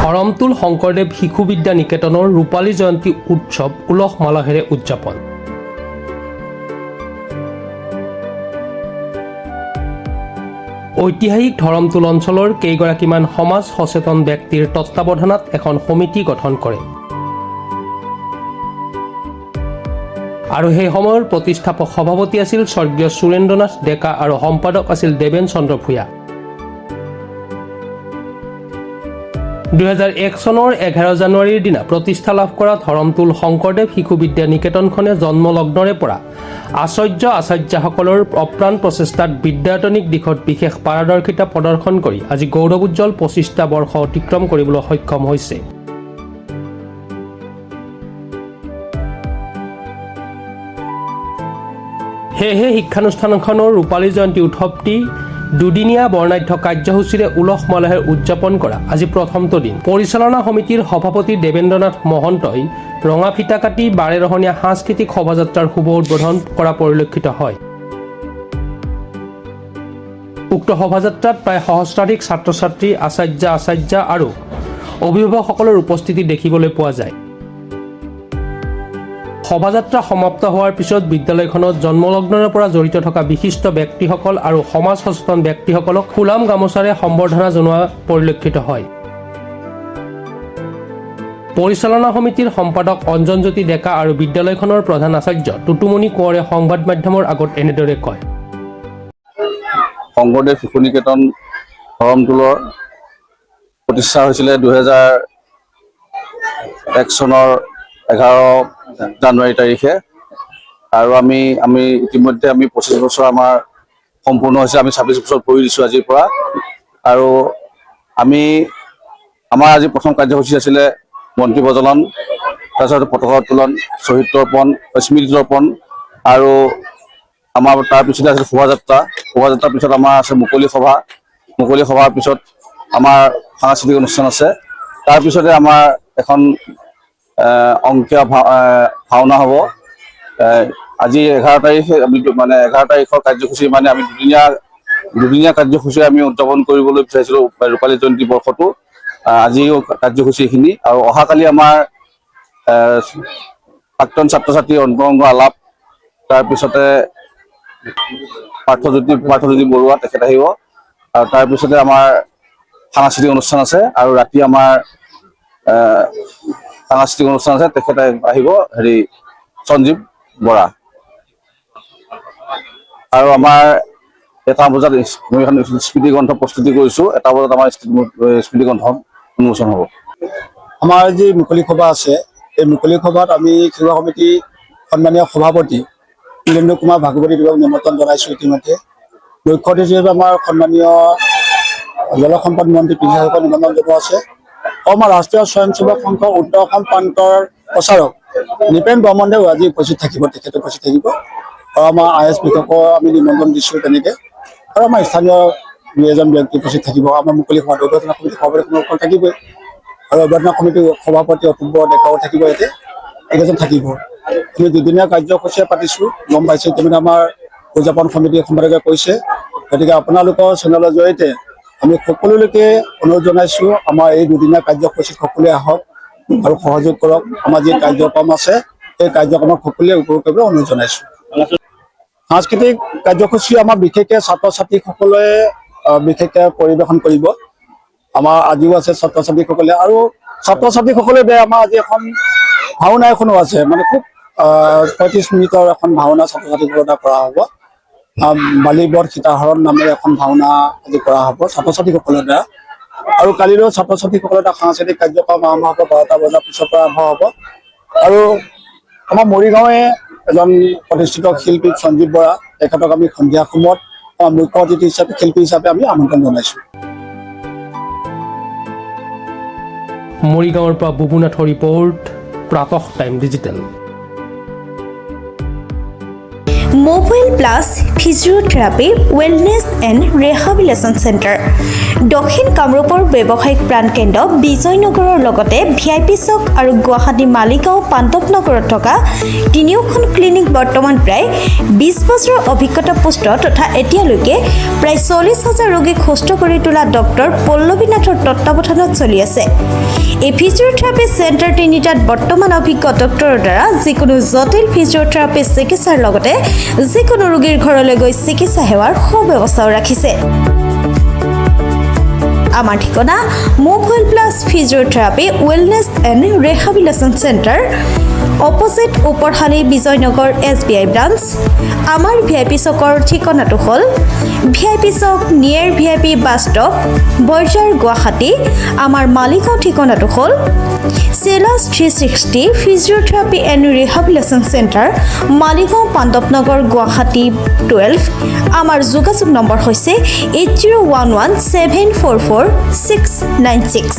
ধৰমটোল শংকৰদেৱ শিশু বিদ্যা নিকেতনৰ ৰূপালী জয়ন্তী উৎসৱ উলহ মালহেৰে উদযাপন। ঐতিহাসিক ধৰমটোল অঞ্চলৰ কেইগৰাকীমান সমাজ সচেতন ব্যক্তিৰ তত্বাৱধানত এখন সমিতি গঠন কৰে আৰু সেই সময়ৰ প্ৰতিষ্ঠাপক সভাপতি আছিল স্বৰ্গীয় সুৰেন্দ্ৰনাথ ডেকা আৰু সম্পাদক আছিল দেৱেন চন্দ্ৰ ভূঞা। 2001 চনৰ 11 জানুৱাৰীৰ দিনা প্ৰতিষ্ঠা লাভ কৰা ধৰমটোল শংকৰদেৱ শিশু বিদ্যা নিকেতনখনে জন্মলগ্নৰে পৰা আচাৰ্যসকলৰ অপ্ৰাণ প্ৰচেষ্টাত বিদ্যায়তনিক দিশত বিশেষ পাৰদৰ্শিতা প্ৰদৰ্শন কৰি আজি গৌৰৱোজ্জ্বল 25টা বৰ্ষ অতিক্ৰম কৰিবলৈ সক্ষম হৈছে। সেয়েহে শিক্ষানুষ্ঠানখনৰ ৰূপালী জয়ন্তী উৎসৱটি দুদিনীয়া বৰ্ণাঢ্য কাৰ্যসূচীৰে উলহ মালহেৰে উদযাপন কৰা আজি প্ৰথমটো দিন। পৰিচালনা সমিতিৰ সভাপতি দেৱেন্দ্ৰনাথ মহন্তই ৰঙা ফিতা কাটি বাৰেৰহণীয়া সাংস্কৃতিক শোভাযাত্ৰাৰ শুভ উদ্বোধন কৰা পৰিলক্ষিত হয়। উক্ত শোভাযাত্ৰাত প্ৰায় সহস্ৰাধিক ছাত্ৰ ছাত্ৰী, আচাৰ্য আৰু অভিভাৱকসকলৰ উপস্থিতি দেখিবলৈ পোৱা যায়। শোভাযাত্ৰা সমাপ্ত হোৱাৰ পিছত বিদ্যালয়খনত জন্মলগ্নৰে পৰা জড়িত থকা বিশিষ্ট ব্যক্তিসকল আৰু সমাজ সচেতন ব্যক্তিসকলক ফুলাম গামোচাৰে সম্বৰ্ধনা জনোৱা পৰিলক্ষিত হয়। পৰিচালনা সমিতিৰ সম্পাদক অঞ্জনজ্যোতি ডেকা আৰু বিদ্যালয়খনৰ প্ৰধান আচাৰ্য টুটুমণি কোঁৱৰে সংবাদ মাধ্যমৰ আগত এনেদৰে কয়। শংকৰদেৱ শিশু নিকেতন ধৰমটোলৰ প্ৰতিষ্ঠা হৈছিলে 2001 চনৰ 11 জানুৱাৰী তাৰিখে আৰু আমি ইতিমধ্যে 25 বছৰ আমাৰ সম্পূৰ্ণ হৈছে। আমি 26 বছৰ কৰি দিছোঁ আজিৰ পৰা। আৰু আমাৰ আজি প্ৰথম কাৰ্যসূচী আছিলে মন্ত্ৰী প্ৰজ্বলন, তাৰপিছত পতাকা উত্তোলন, শ্বহীদ তৰ্পণ, স্মৃতি তৰ্পণ আৰু আমাৰ তাৰপিছতে আছে শোভাযাত্ৰাৰ পিছত আমাৰ আছে মুকলি সভাৰ পিছত আমাৰ সাংস্কৃতিক অনুষ্ঠান আছে। তাৰপিছতে আমাৰ এখন অংকীয়া ভাওনা হ'ব। আজি 11 তাৰিখে 11 তাৰিখৰ কাৰ্যসূচী আমি দুদিনীয়া কাৰ্যসূচী আমি উদযাপন কৰিবলৈ বিচাৰিছিলোঁ ৰূপালী জয়ন্তী বৰ্ষটো। আজিও কাৰ্যসূচী এইখিনি আৰু অহাকালি আমাৰ প্ৰাক্তন ছাত্ৰ ছাত্ৰীৰ অন্তৰংগ আলাপ, তাৰপিছতে পাৰ্থজ্যোতি বৰুৱা তেখেত আহিব আৰু তাৰপিছতে আমাৰ সাংস্কৃতিক অনুষ্ঠান আছে আৰু ৰাতি আমাৰ সাংস্কৃতিক অনুষ্ঠান আছে। তেখেতে আহিব সঞ্জীৱ বৰা আৰু আমাৰ 1টা বজাত মই এখন স্মৃতি গ্ৰন্থ প্ৰস্তুতি কৰিছোঁ। 1টা বজাত আমাৰ স্মৃতি গ্ৰন্থ উন্মোচন হ'ব। আমাৰ যি মুকলি সভা আছে এই মুকলি সভাত আমি সেৱা সমিতি সন্মানীয় সভাপতি নীলেন্দ্ৰ কুমাৰ ভাগৱতীদেৱক নিমন্ত্ৰণ জনাইছোঁ। ইতিমধ্যে মুখ্য অতিথি হিচাপে আমাৰ সন্মানীয় জলসম্পদ মন্ত্ৰী পিঠাসকল নিমন্ত্ৰণ জনোৱা আছে। আমাৰ ৰাষ্ট্ৰীয় স্বয়ংসেৱক সংঘৰ উত্তৰ অসম প্ৰান্তৰ প্ৰচাৰক নৃপেন বৰ্মনদেও আজি উপস্থিত থাকিব। তেখেতে উপস্থিত থাকিব আৰু আমাৰ IS বিভাগক আমি নিমন্ত্ৰণ দিছোঁ তেনেকৈ আৰু আমাৰ স্থানীয় 2-এজন ব্যক্তি উপস্থিত থাকিব। আমাৰ মুকলি সভাত অভ্যৰ্থনা সমিতি সভাপতিসকল থাকিবই আৰু অভ্যৰ্থনা সমিতিৰ সভাপতি অতুল্য ডেকাও থাকিব। ইয়াতে এইকেইজন থাকিব। আমি দুদিনীয়া কাৰ্যসূচীৰে পাতিছোঁ, গম পাইছে। ইতিমধ্যে আমাৰ উদযাপন সমিতিৰ সম্পাদকে কৈছে। গতিকে আপোনালোকৰ চেনেলৰ জৰিয়তে আমি সকলোলৈকে অনুৰোধ জনাইছোঁ, আমাৰ এই দুদিনীয়া কাৰ্যসূচীত সকলোৱে আহক আৰু সহযোগ কৰক। আমাৰ যি কাৰ্যক্ৰম আছে সেই কাৰ্যক্ৰমক সকলোৱে উপভোগ কৰিবলৈ অনুৰোধ জনাইছোঁ। সাংস্কৃতিক কাৰ্যসূচী আমাৰ বিশেষকৈ ছাত্ৰ ছাত্ৰীসকলে বিশেষকৈ পৰিৱেশন কৰিব। আমাৰ আজিও আছে ছাত্ৰ ছাত্ৰীসকলে আৰু ছাত্ৰ ছাত্ৰীসকলে আমাৰ আজি এখন ভাওনা এখনো আছে, খুব 35 মিনিটৰ এখন ভাওনা ছাত্ৰ ছাত্ৰীসকলৰ দ্বাৰা কৰা হ'ব। বালিবধ সীতাহৰণ নামেৰে এখন ভাওনা আজি কৰা হ'ব ছাত্ৰ ছাত্ৰীসকলৰ দ্বাৰা। আৰু কালিলৈ ছাত্ৰ ছাত্ৰীসকলৰ দ্বাৰা সাংস্কৃতিক কাৰ্যক্ৰম আৰম্ভ হ'ব। 12টা বজাৰ পিছৰ পৰা আৰম্ভ হ'ব আৰু আমাৰ মৰিগাঁৱে এজন প্ৰতিষ্ঠিত শিল্পী সঞ্জীৱ বৰা, তেখেতক আমি সন্ধিয়া সময়ত মুখ্য অতিথি হিচাপে শিল্পী হিচাপে আমি আমন্ত্ৰণ জনাইছোঁ। মৰিগাঁৱৰ পৰা বুবুনাথৰ report, Pratah time digital. Mobile plus physiotherapy wellness and rehabilitation centre দক্ষিণ কামৰূপৰ ব্যৱসায়িক প্ৰাণকেন্দ্ৰ বিজয়নগৰৰ লগতে VIP চক আৰু গুৱাহাটী মালিগাঁও পাণ্ডৱনগৰত থকা তিনিওখন ক্লিনিক বৰ্তমান প্ৰায় 20 বছৰৰ অভিজ্ঞতা পুষ্ট তথা এতিয়ালৈকে প্ৰায় 40,000 ৰোগীক সুস্থ কৰি তোলা ডক্টৰ পল্লৱীনাথৰ তত্বাৱধানত চলি আছে। এই ফিজিঅ'থেৰাপি চেণ্টাৰ তিনিটাত বৰ্তমান অভিজ্ঞ ডক্টৰৰ দ্বাৰা যিকোনো জটিল ফিজিঅ'থেৰাপি চিকিৎসাৰ লগতে যিকোনো ৰোগীৰ ঘৰলৈ গৈ চিকিৎসা সেৱাৰ সুব্যৱস্থাও ৰাখিছে। আমাৰ ঠিকনা mobile plus physiotherapy wellness and rehabilitation centre opposite ওপৰশালী বিজয়নগৰ SBI ব্ৰাঞ্চ। আমাৰ VIP চকৰ ঠিকনাটো হ'ল VIP চক near VIP bus stop Borjhar Guwahati. আমাৰ মালিগাঁও ঠিকনাটো হ'ল চেলাছ 360 physiotherapy and rehabilitation centre Maligaon Pandavnagar Guwahati 12। আমাৰ যোগাযোগ নম্বৰ হৈছে 8011744696।